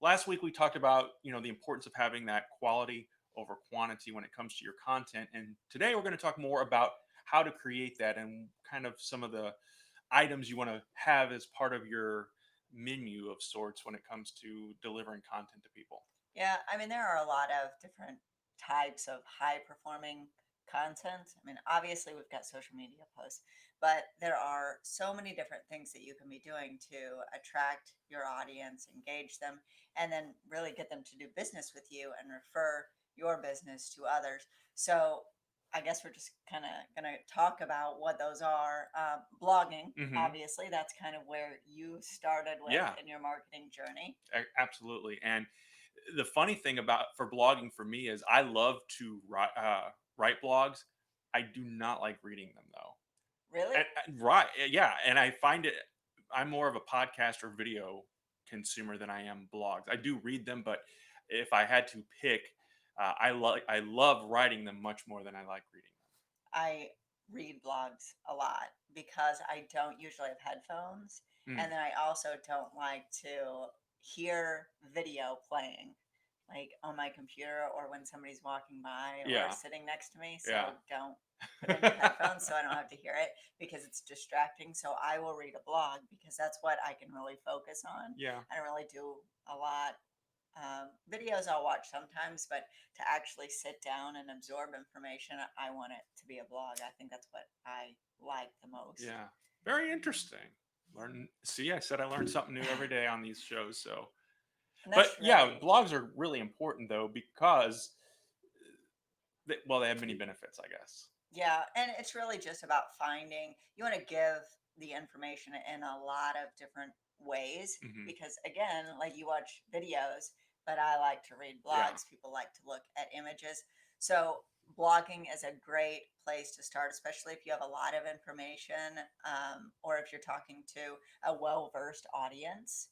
last week we talked about, the importance of having that quality over quantity when it comes to your content. And today we're going to talk more about how to create that and kind of some of the items you want to have as part of your menu of sorts when it comes to delivering content to people. Yeah, I mean, there are a lot of different types of high performing content. I mean, obviously, we've got social media posts, but there are so many different things that you can be doing to attract your audience, engage them, and then really get them to do business with you and refer your business to others. So, I guess we're just kind of going to talk about what those are. Blogging, Hmm. obviously, that's kind of where you started with Yeah, in your marketing journey. absolutely. And the funny thing about for blogging for me is I love to write blogs. I do not like reading them though. Really? Right. Yeah. And I find it, I'm more of a podcast or video consumer than I am blogs. I do read them, but if I had to pick, I love writing them much more than I like reading I read blogs a lot because I don't usually have headphones. them. And then I also don't like to hear video playing like on my computer or when somebody's walking by or Yeah. sitting next to me. Yeah. So don't put in your headphones so I don't have to hear it because it's distracting. So I will read a blog because that's what I can really focus on. Yeah. I don't really do a lot. Videos I'll watch sometimes, but to actually sit down and absorb information, I want it to be a blog. I think that's what I like the most. Yeah. Very interesting. See, I said I learned something new every day on these shows. So, And but that's yeah, really, blogs are really important though because, they have many benefits, I guess. yeah. And it's really just about finding, you want to give the information in a lot of different ways Hmm. because, again, like you watch videos, but I like to read Yeah. blogs. People like to look at images. So, blogging is a great place to start, especially if you have a lot of information or if you're talking to a well versed audience.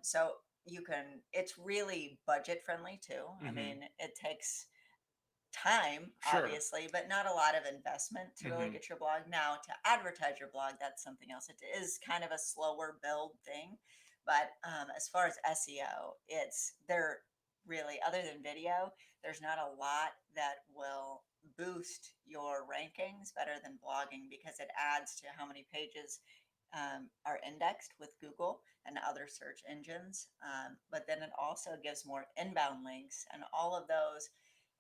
So, you can, it's really budget friendly too. I Hmm. mean, it takes time, Sure. obviously, but not a lot of investment to really Hmm. get your blog. Now, to advertise your blog, that's something else. It is kind of a slower build thing. But as far as SEO, it's there really, other than video, there's not a lot that will boost your rankings better than blogging because it adds to how many pages are indexed with Google and other search engines. But then it also gives more inbound links, and all of those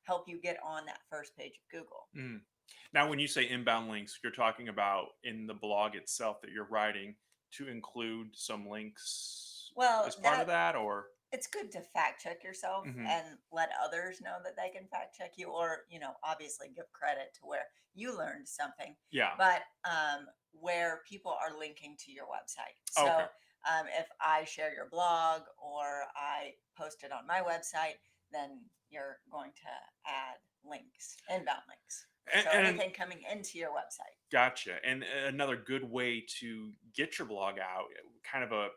help you get on that first page of Google. Mm. Now, when you say inbound links, you're talking about in the blog itself that you're writing to include some links Well, as part of that that, or. it's good to fact check yourself Hmm. and let others know that they can fact check you, or obviously give credit to where you learned something, Yeah. but where people are linking to your website. So Okay. if I share your blog or I post it on my website, then you're going to add links, inbound links. So And anything coming into your website. gotcha. And another good way to get your blog out, kind of a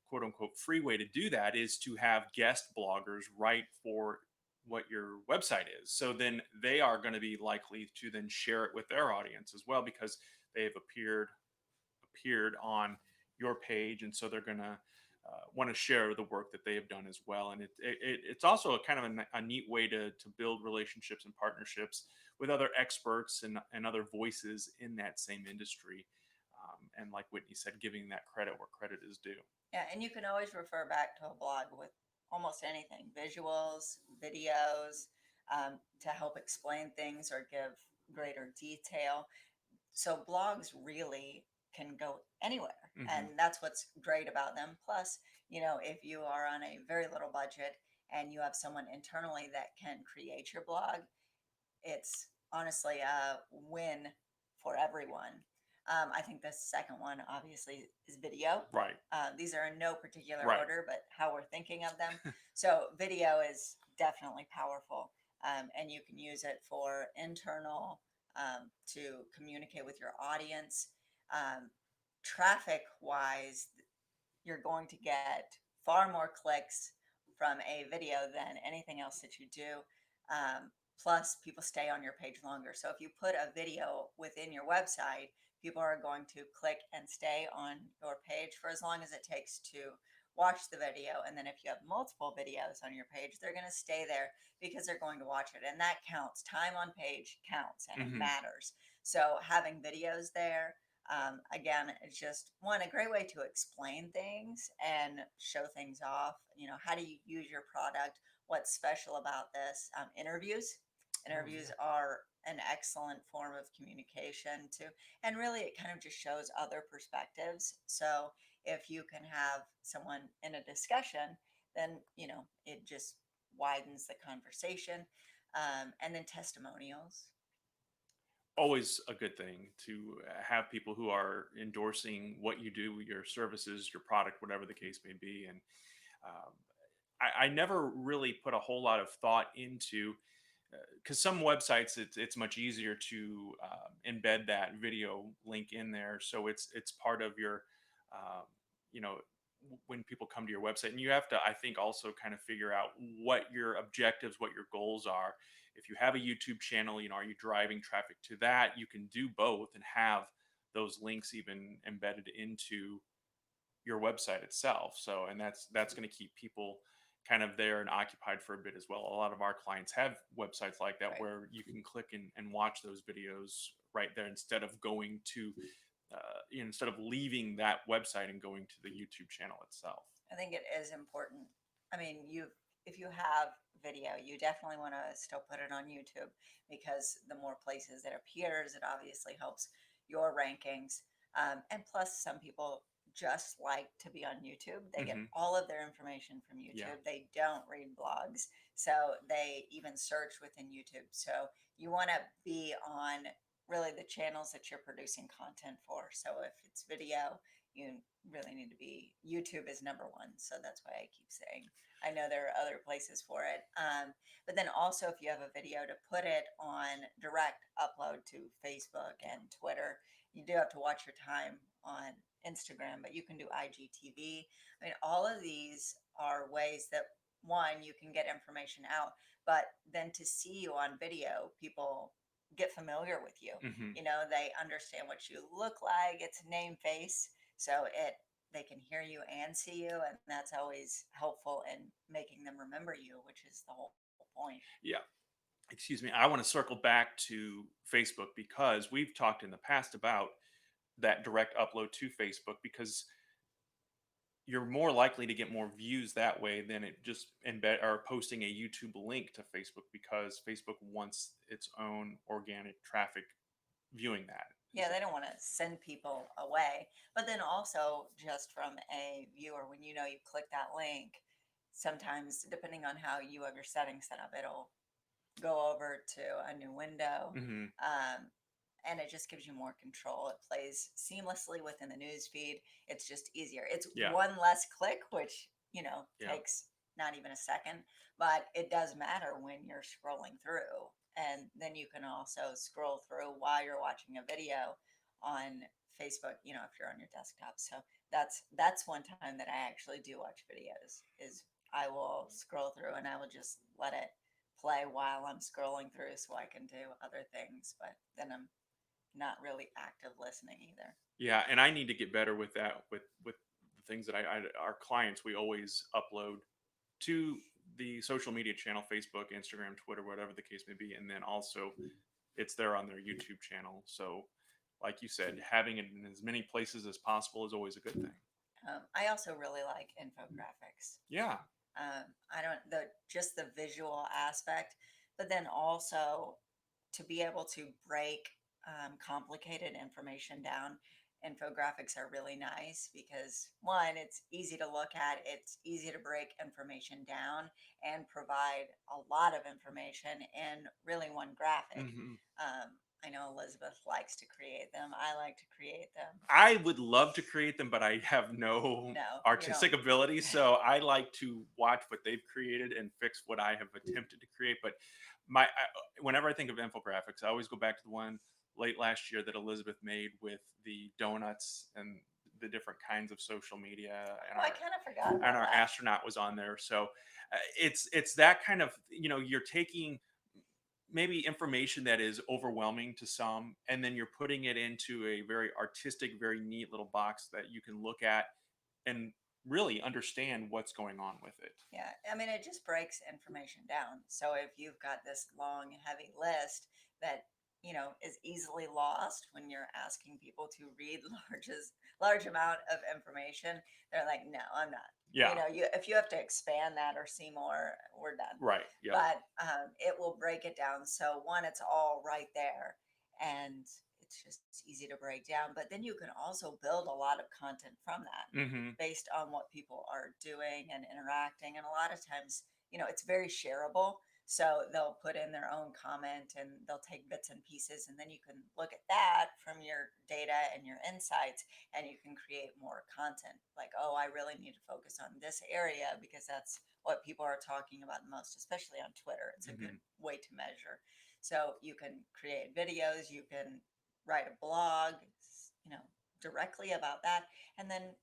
quote unquote free way to do that, is to have guest bloggers write for what your website is. So then they are going to be likely to then share it with their audience as well because they've appeared on your page, and so they're going to want to share the work that they have done as well. And it's also a kind of a neat way to build relationships and partnerships with other experts and other voices in that same industry. And like Whitney said, giving that credit where credit is due. Yeah, and you can always refer back to a blog with almost anything, visuals, videos, to help explain things or give greater detail. So blogs really can go anywhere, Hmm. and that's what's great about them. Plus, if you are on a very little budget and you have someone internally that can create your blog, it's honestly a win for everyone. I think the second one, obviously, is video. Right. These are in no particular Right. order, but how we're thinking of them. So, video is definitely powerful, and you can use it for internal to communicate with your audience. Um, Traffic wise, you're going to get far more clicks from a video than anything else that you do. Plus, people stay on your page longer. So, if you put a video within your website, people are going to click and stay on your page for as long as it takes to watch the video. And then if you have multiple videos on your page, they're going to stay there because they're going to watch it. And that counts. Time on page counts and it Hmm. matters. So having videos there, again, it's just one, a great way to explain things and show things off. You know, how do you use your product? What's special about this? Interviews. Oh Interviews yeah. are an excellent form of communication too. And really, it kind of just shows other perspectives. So if you can have someone in a discussion, then, you know, it just widens the conversation. And then testimonials. Always a good thing to have people who are endorsing what you do, your services, your product, whatever the case may be. And um, I never really put a whole lot of thought into, because some websites it's much easier to embed that video link in there, so it's part of your um, you know when people come to your website, and you have to, I think, also kind of figure out what your objectives, what your goals are. If you have a YouTube channel, are you driving traffic to that? You can do both and have those links even embedded into your website itself. So, and that's going to keep people kind of there and occupied for a bit as well. A lot of our clients have websites like that Right. where you can click and watch those videos right there instead of going to, instead of leaving that website and going to the YouTube channel itself. I think it is important. I mean, if you have video, you definitely want to still put it on YouTube because the more places it appears, it obviously helps your rankings. And plus, some people just like to be on YouTube. They get Hmm. all of their information from Yeah. YouTube. They don't read blogs, so they even search within YouTube. So you want to be on really the channels that you're producing content for. So if it's video, you really need to be, YouTube is number one. So that's why I keep saying, I know there are other places for it. But then also, if you have a video, to put it on direct upload to Facebook and Twitter. You do have to watch your time on Instagram, but you can do IGTV. I mean, all of these are ways that, one, you can get information out, but then to see you on video, people get familiar with you. Hmm. You know, they understand what you look like. It's name, face, so they can hear you and see you, and that's always helpful in making them remember you, which is the whole point. Yeah. Excuse me. I want to circle back to Facebook because we've talked in the past about that direct upload to Facebook, because you're more likely to get more views that way than it just embed or posting a YouTube link to Facebook, because Facebook wants its own organic traffic viewing that. Yeah, they don't want to send people away. But then also, just from a viewer, when you know you click that link, sometimes depending on how you have your settings set up, it'll go over to a new window. Hmm. Um, and it just gives you more control. It plays seamlessly within the news feed. It's just easier. It's Yeah, one less click, which, yeah, takes not even a second, but it does matter when you're scrolling through. And then you can also scroll through while you're watching a video on Facebook, if you're on your desktop. So that's one time that I actually do watch videos, is I will scroll through and I will just let it play while I'm scrolling through so I can do other things, but then I'm not really active listening either. yeah. And I need to get better with that. With the things that our clients, we always upload to the social media channel, Facebook, Instagram, Twitter, whatever the case may be, and then also it's there on their YouTube channel. So, like you said, having it in as many places as possible is always a good thing. I also really like infographics. Yeah. I don't the just the visual aspect, but then also to be able to break complicated information down. Infographics are really nice because, one, it's easy to look at, it's easy to break information down and provide a lot of information in really one graphic. Hmm. Um, I know Elizabeth likes to create them. I like to create them. I would love to create them, but I have no No, you don't. artistic ability. So I like to watch what they've created and fix what I have attempted to create. But whenever I think of infographics, I always go back to the one late last year that Elizabeth made with the donuts and the different kinds of social media, and Oh, I kind of forgot about our that. astronaut was on there. So it's that kind of, you're taking maybe information that is overwhelming to some, and then you're putting it into a very artistic, very neat little box that you can look at and really understand what's going on with it. Yeah, I mean, it just breaks information down. So if you've got this long, heavy list that, is easily lost when you're asking people to read large amount of information, they're like, no, I'm not. Yeah. If you have to expand that or see more, we're done. Right. Yep. But it will break it down. So one, it's all right there, and it's just easy to break down. But then you can also build a lot of content from that Hmm. based on what people are doing and interacting. And a lot of times, it's very shareable. So they'll put in their own comment and they'll take bits and pieces. And then you can look at that from your data and your insights, and you can create more content. Like, oh, I really need to focus on this area because that's what people are talking about the most, especially on Twitter. It's a good Hmm. way to measure. So you can create videos, you can write a blog, you know, directly about that. And then,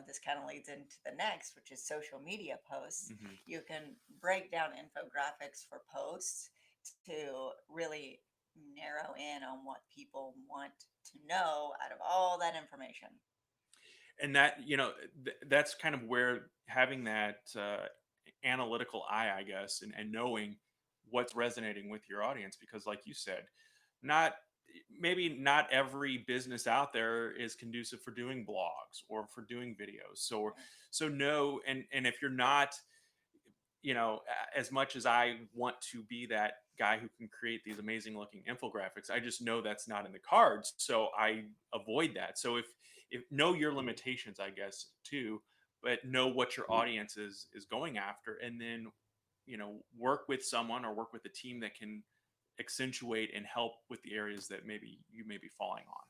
this kind of leads into the next, which is social media posts. Hmm. You can break down infographics for posts to really narrow in on what people want to know out of all that information. And that, that's kind of where having that analytical eye, I guess, and knowing what's resonating with your audience, because like you said, not maybe not every business out there is conducive for doing blogs or for doing videos. So no, and if you're not, as much as I want to be that guy who can create these amazing looking infographics, I just know that's not in the cards. So I avoid that. So if know your limitations, I guess, too, but know what your audience is going after, and then, work with someone or work with a team that can accentuate and help with the areas that maybe you may be falling on.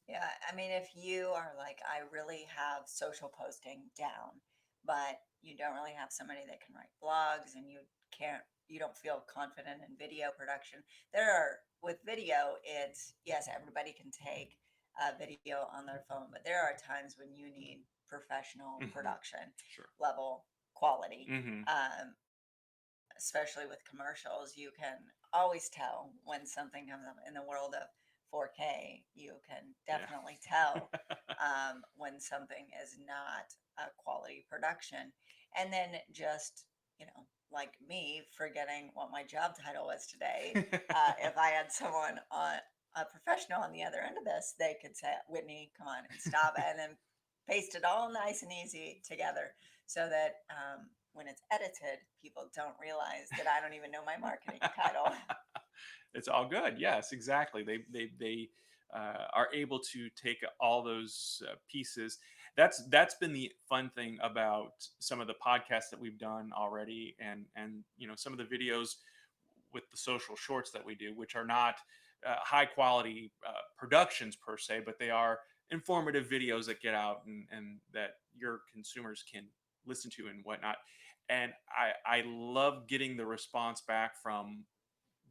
Yeah, I mean, if you are like, I really have social posting down, but you don't really have somebody that can write blogs, and you don't feel confident in video production. With video, it's, yes, everybody can take a video on their phone, but there are times when you need professional Hmm. production Sure. level quality. Hmm. Um, Especially with commercials, you can always tell when something comes up in the world of 4K. You can Yeah. definitely tell when something is not a quality production. And then just, like me forgetting what my job title was today, if I had someone on a professional on the other end of this, they could say, Whitney, come on and stop it, and then paste it all nice and easy together so that when it's edited, people don't realize that I don't even know my marketing title. It's all good. Yes, exactly. They are able to take all those pieces. That's been the fun thing about some of the podcasts that we've done already, and some of the videos with the social shorts that we do, which are not high quality productions per se, but they are informative videos that get out and that your consumers can listen to and whatnot. And I love getting the response back from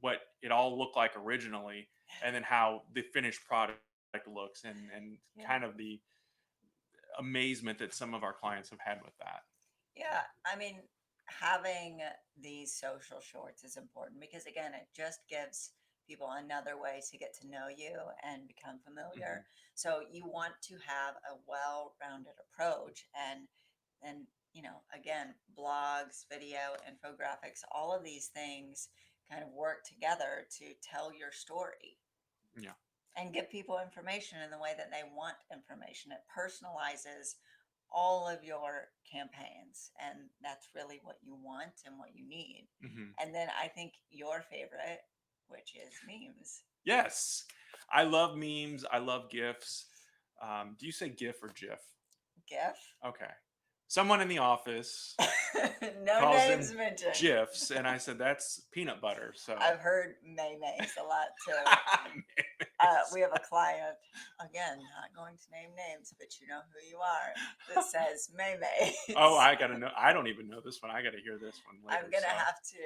what it all looked like originally, and then how the finished product looks, and Yeah. kind of the amazement that some of our clients have had with that. Yeah. I mean, having these social shorts is important because, again, it just gives people another way to get to know you and become Hmm. familiar. So you want to have a well rounded approach. And, again, blogs, video, infographics, all of these things kind of work together to tell your story Yeah. and give people information in the way that they want information. It personalizes all of your campaigns, and that's really what you want and what you need. Hmm. And then I think your favorite, which is memes. Yes, I love memes. I love gifs. Do you say gif or gif? GIF. Okay. Someone in the office No calls names them mentioned. gifs, and I said that's peanut butter. So I've heard maymays a lot too. We have a client, again, not going to name names, but you know who you are, that says oh, maymays. I gotta know. I don't even know this one. I gotta hear this one I'm later. going to So have to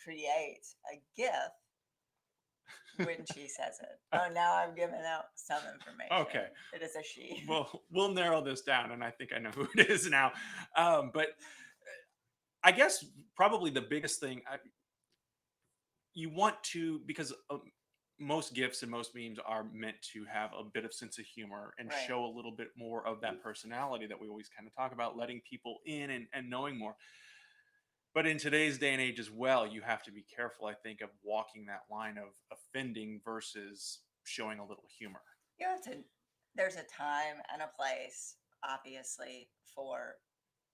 create a GIF when she says it. Oh, now I've given out some information. okay, It is a she. we'll narrow this down, and I think I know who it is now. But I guess probably the biggest thing you want to, because most gifs and most memes are meant to have a bit of sense of humor and Right. show a little bit more of that personality that we always kind of talk about, letting people in and knowing more. But in today's day and age as well, you have to be careful, I think, of walking that line of offending versus showing a little humor. You have to, there's a time and a place, obviously, for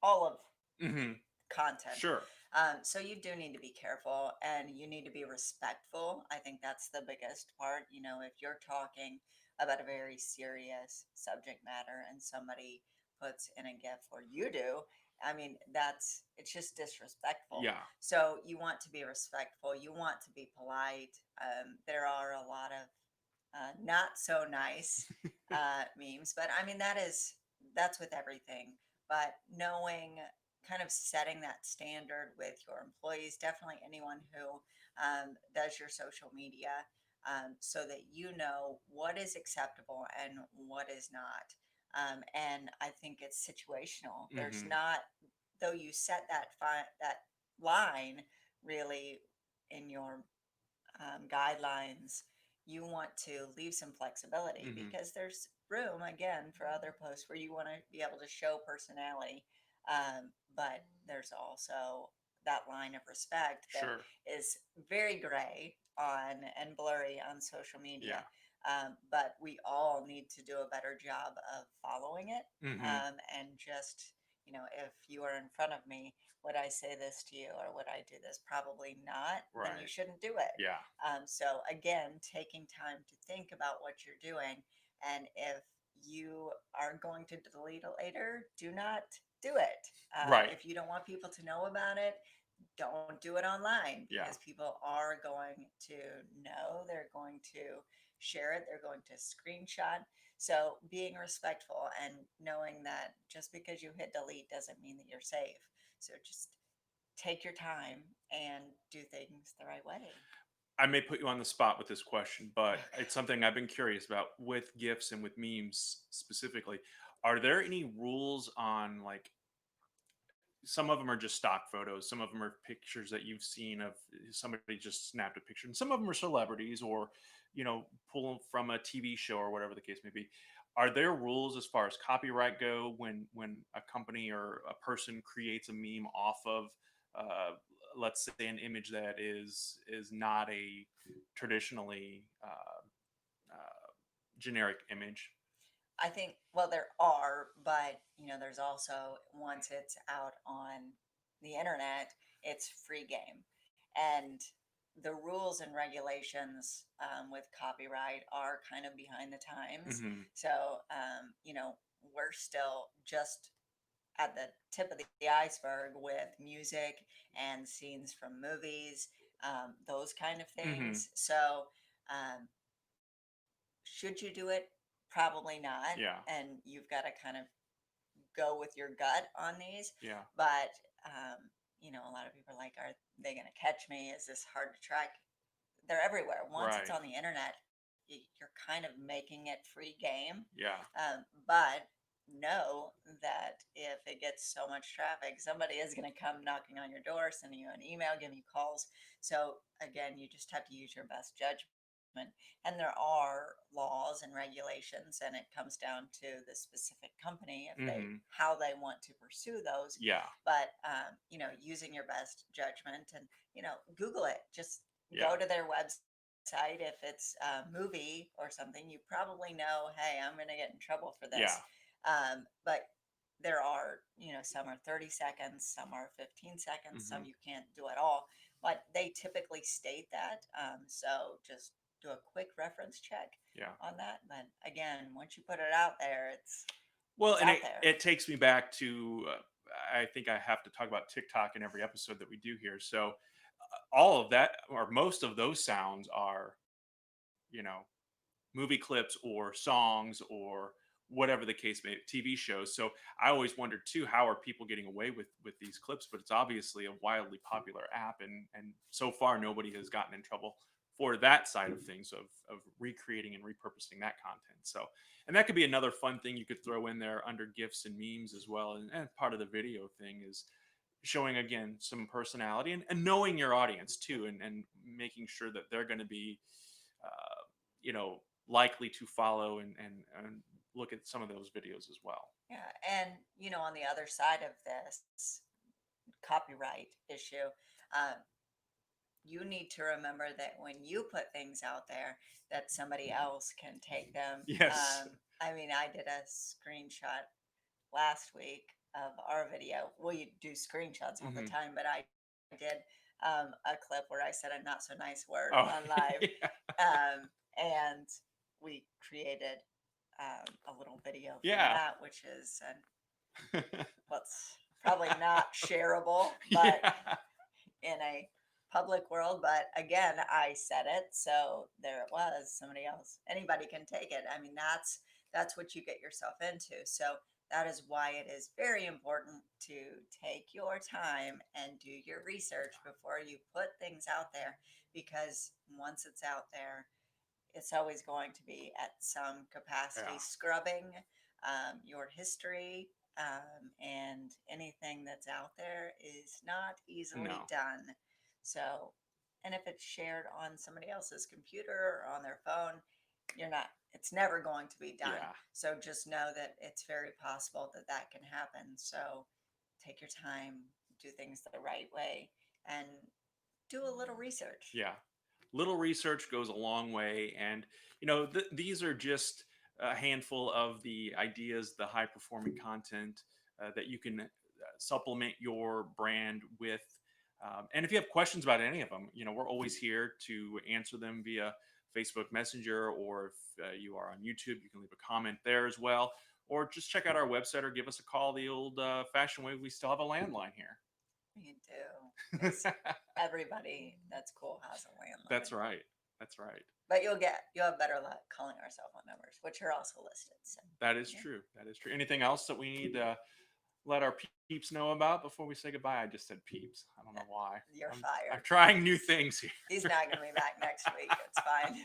all of Hmm. content. Sure. So you do need to be careful and you need to be respectful. I think that's the biggest part. You know, if you're talking about a very serious subject matter and somebody puts in a GIF or you do, I mean, it's just disrespectful. Yeah. So you want to be respectful. You want to be polite. There are a lot of not so nice memes, but I mean, that's with everything. But knowing, kind of setting that standard with your employees, definitely anyone who does your social media, so that you know what is acceptable and what is not. And I think it's situational. There's Hmm. not, though you set that line really in your guidelines, you want to leave some flexibility Hmm. because there's room again for other posts where you want to be able to show personality, but there's also that line of respect that Sure. is very gray on and blurry on social Yeah. media. But we all need to do a better job of following it. Hmm. And just, if you are in front of me, would I say this to you or would I do this? Probably not. Then you Right. shouldn't do it. Yeah. So again, taking time to think about what you're doing, and if you are going to delete it later, do not do it. Right. If you don't want people to know about it, don't do it online Yeah. because people are going to know. They're going to share it. They're going to screenshot. So being respectful and knowing that just because you hit delete doesn't mean that you're safe. So just take your time and do things the right way. I may put you on the spot with this question, but Okay. it's something I've been curious about with GIFs and with memes specifically. Are there any rules on, like, some of them are just stock photos, some of them are pictures that you've seen of somebody just snapped a picture, and some of them are celebrities or, pull from a TV show or whatever the case may be. Are there rules as far as copyright go when a company or a person creates a meme off of, uh, let's say, an image that is not a traditionally generic image? I think, well, there are, but there's also, once it's out on the internet, it's free game. And the rules and regulations with copyright are kind of behind the times. Hmm. So, we're still just at the tip of the iceberg with music and scenes from movies, those kind of Hmm. things. So, um, should you do it? Probably not. Yeah. And you've got to kind of go with your gut on these. Yeah. But, a lot of people are like, are they going to catch me? Is this hard to track? They're everywhere. Once it's Right. on the internet, you're kind of making it free game. Yeah. But know that if it gets so much traffic, somebody is going to come knocking on your door, sending you an email, giving you calls. So again, you just have to use your best judgment. And there are laws and regulations, and it comes down to the specific company if they Hmm. how they want to pursue those. Yeah. But using your best judgment and Google it. Just Yeah. go to their website. If it's a movie or something, you probably know, hey, I'm going to get in trouble for Yeah. this. But there are, some are 30 seconds, some are 15 seconds, Hmm. some you can't do at all. But they typically state that. So just do a quick reference check Yeah. on that. But again, once you put it out there, Well, it's and out it, there. it takes me back to, I think I have to talk about TikTok in every episode that we do here. So all of that, or most of those sounds are, you know, movie clips or songs or whatever the case may be, TV shows. So I always wondered too, how are people getting away with these clips? But it's obviously a wildly popular app, and so far nobody has gotten in trouble for that side of things of recreating and repurposing that content. So, and that could be another fun thing you could throw in there under gifs and memes as well. And part of the video thing is showing again some personality and knowing your audience too, and making sure that they're going to be you know, likely to follow and look at some of those videos as well. Yeah. And, on the other side of this copyright issue, um, you need to remember that when you put things out there, that somebody else can take them. Yes. I mean, I did a screenshot last week of our video. We do screenshots all the Hmm. time, but I did a clip where I said a not so nice word Oh, on live. yeah. And we created a little video from Yeah. that, which is what's probably not shareable, but Yeah. in a public world. But again, I said it, so there it was. Somebody else, anybody can take it. I mean, that's what you get yourself into. So that is why it is very important to take your time and do your research before you put things out there, because once it's out there, it's always going to be at some capacity Yeah. scrubbing your history, and anything that's out there is not easily No. done. So, and if it's shared on somebody else's computer or on their phone, it's never going to be done. Yeah. So just know that it's very possible that that can happen. So take your time, do things the right way, and do a little research. Yeah. Little research goes a long way. And, these are just a handful of the ideas, the high performing content that you can supplement your brand with. And if you have questions about any of them, we're always here to answer them via Facebook Messenger, or if you are on YouTube, you can leave a comment there as well. Or just check out our website or give us a call the old fashioned way. We still have a landline here. You do, because everybody that's cool has a That's landline. right. That's right. But you'll have better luck calling our cell phone numbers, which are also listed. So That is yeah, true. That is true. Anything else that we need to let our peeps know about before we say goodbye? I just said peeps. I don't know why. you're I'm fired. trying new things here. He's not going to be back next week. It's fine.